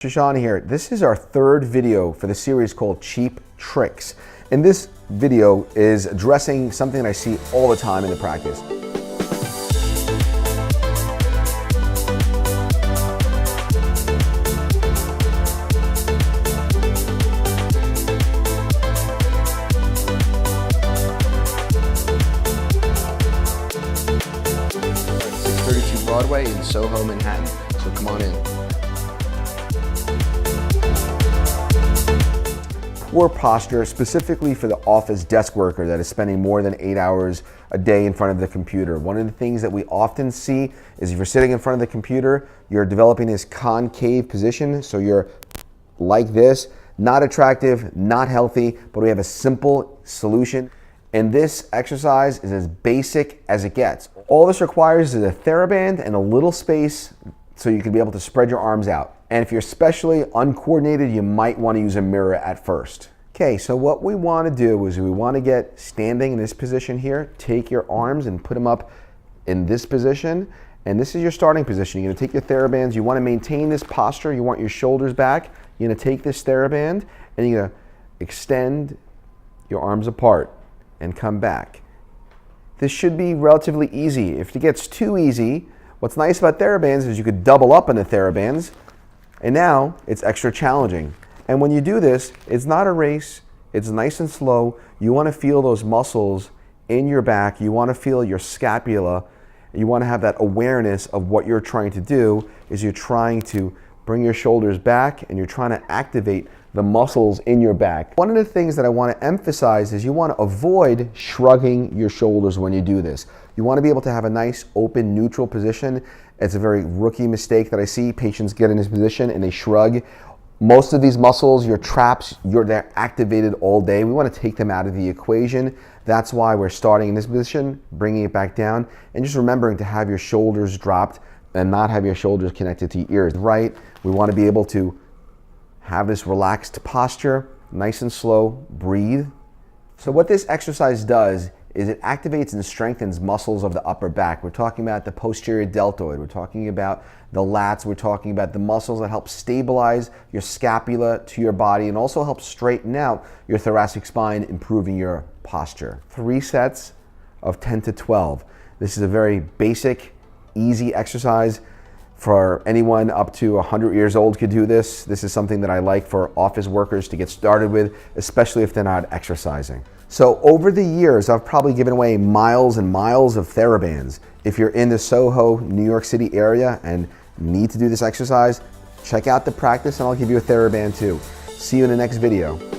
Shoshany here. This is our third video for the series called Cheap Tricks. And this video is addressing something that I see all the time in the practice. Broadway in Soho, Manhattan. So come on in. Poor posture, specifically for the office desk worker that is spending more than 8 hours a day in front of the computer. One of the things that we often see is if you're sitting in front of the computer, you're developing this concave position. So you're like this, not attractive, not healthy, but we have a simple solution. And this exercise is as basic as it gets. All this requires is a TheraBand and a little space so you can be able to spread your arms out. And if you're especially uncoordinated, you might want to use a mirror at first. Okay, so what we want to do is we want to get standing in this position here. Take your arms and put them up in this position. And this is your starting position. You're going to take your TheraBands. You want to maintain this posture. You want your shoulders back. You're going to take this TheraBand and you're going to extend your arms apart and come back. This should be relatively easy. If it gets too easy, what's nice about TheraBands is you could double up on the TheraBands, and now it's extra challenging. And when you do this, it's not a race, it's nice and slow. You want to feel those muscles in your back, you want to feel your scapula, you want to have that awareness of what you're trying to do is you're trying to bring your shoulders back and you're trying to activate the muscles in your back. One of the things that I want to emphasize is you want to avoid shrugging your shoulders when you do this. You want to be able to have a nice, open, neutral position. It's a very rookie mistake that I see. Patients get in this position and they shrug. Most of these muscles, your traps, they're activated all day. We want to take them out of the equation. That's why we're starting in this position, bringing it back down, and just remembering to have your shoulders dropped and not have your shoulders connected to your ears. Right? We want to be able to have this relaxed posture, nice and slow, breathe. So what this exercise does is it activates and strengthens muscles of the upper back. We're talking about the posterior deltoid. We're talking about the lats. We're talking about the muscles that help stabilize your scapula to your body and also help straighten out your thoracic spine, improving your posture. 3 sets of 10 to 12. This is a very basic, easy exercise. For anyone up to 100 years old could do this. This is something that I like for office workers to get started with, especially if they're not exercising. So over the years, I've probably given away miles and miles of TheraBands. If you're in the Soho, New York City area and need to do this exercise, check out the practice and I'll give you a TheraBand too. See you in the next video.